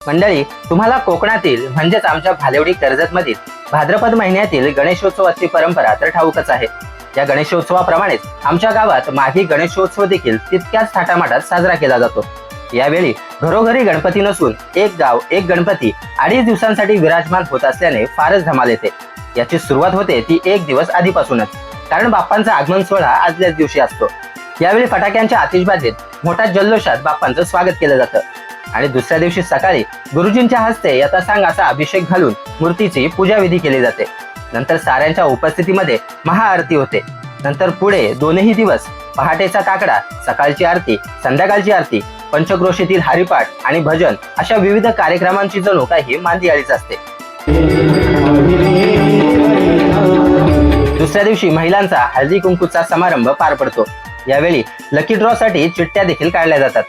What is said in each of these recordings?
मंडळी, तुम्हाला कोकणातील म्हणजेच आमच्या भालेवडी कर्जत मधील भाद्रपद महिन्यातील गणेशोत्सवाची परंपरा तर ठाऊकच आहे। या गणेशोत्सवाप्रमाणेच आमच्या गावात माघी गणेशोत्सव देखील तितक्याच थाटामाटात साजरा केला जातो। यावेळी घरोघरी गणपती नसून एक गाव एक गणपती 2.5 दिवसांसाठी विराजमान होत असल्याने फारच धमाल येते। याची सुरुवात होते ती 1 दिवस आधीपासूनच, कारण बाप्पांचा आगमन सोहळा आदल्याच दिवशी असतो। यावेळी फटाक्यांच्या आतिषबाजीत मोठ्या जल्लोषात बाप्पांचं स्वागत केलं जातं आणि दुसऱ्या दिवशी सकाळी गुरुजींच्या हस्ते यथासांग असा अभिषेक घालून मूर्तीची पूजाविधी केली जाते। नंतर साऱ्यांच्या उपस्थितीमध्ये महाआरती होते। नंतर पुढे 2ही दिवस पहाटेचा काकडा, सकाळची आरती, संध्याकाळची आरती, पंचक्रोशीतील हरिपाठ आणि भजन अशा विविध कार्यक्रमांची जणू काही मांदियाळीच असते। दुसऱ्या दिवशी महिलांचा हळदी कुंकूचा समारंभ पार पडतो। यावेळी लकी ड्रॉ साठी चिठ्ठ्या देखील काढल्या जातात।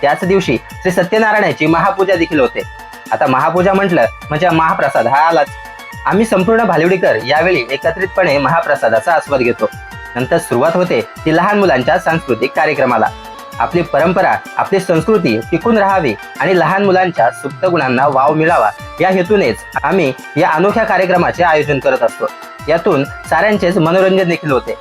त्याच दिवशी श्री सत्यनारायणाची महापूजा देखील होते। आता महापूजा म्हटलं म्हणजे महाप्रसाद हा आलाच। आम्ही संपूर्ण भालेवडीकर यावेळी एकत्रितपणे महाप्रसादाचा आस्वाद घेतो। नंतर सुरुवात होते ती लहान मुलांच्या सांस्कृतिक कार्यक्रमाला। आपली परंपरा, आपली संस्कृती टिकून राहावी आणि लहान मुलांच्या सुप्त गुणांना वाव मिळावा या हेतूनेच आम्ही या अनोख्या कार्यक्रमाचे आयोजन करत असतो। यातून साऱ्यांचेच मनोरंजन देखील होते।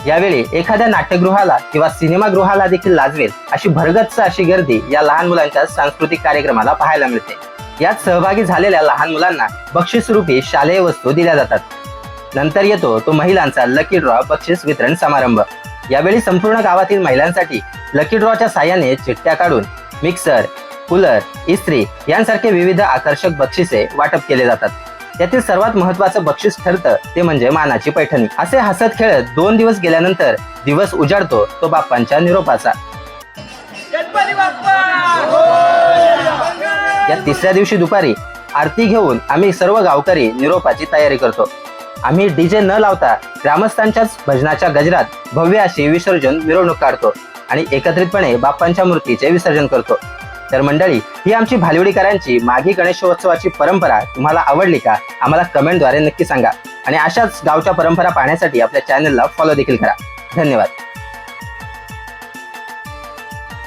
यावेळी एखाद्या नाट्यगृहाला किंवा सिनेमागृहाला देखील लाजवेल अशी भरगच्च अशी गर्दी या लहान मुलांच्या सांस्कृतिक कार्यक्रमाला पाहायला मिळते। यात सहभागी झालेल्या लहान मुलांना बक्षीस रूपी शालेय वस्तू दिल्या जातात। नंतर येतो तो महिलांचा लकी ड्रॉ बक्षीस वितरण समारंभ। यावेळी संपूर्ण गावातील महिलांसाठी लकी ड्रॉच्या साहाय्याने चिठ्ठ्या काढून मिक्सर, कूलर, इस्त्री यांसारखे विविध आकर्षक बक्षिसे वाटप केले जातात। त्यातील सर्वात महत्त्वाचं बक्षीस ठरतं ते म्हणजे मानाची पैठणी। असे हसत खेळत 2 दिवस गेल्यानंतर दिवस उजाडतो तो बाप्पांच्या निरोपाचा। या तिसऱ्या दिवशी दुपारी आरती घेऊन आम्ही सर्व गावकरी निरोपाची तयारी करतो। आम्ही डीजे न लावता ग्रामस्थांच्याच भजनाच्या गजरात भव्य अशी विसर्जन मिरवणूक काढतो आणि एकत्रितपणे बाप्पांच्या मूर्तीचे विसर्जन करतो। तर मंडळी, ही आमची भालेवडीकरांची माघी गणेशोत्सवाची परंपरा तुम्हाला आवडली का? आम्हाला कमेंटद्वारे नक्की सांगा आणि अशाच गावच्या परंपरा पाहण्यासाठी आपल्या चॅनलला फॉलो देखील करा। धन्यवाद।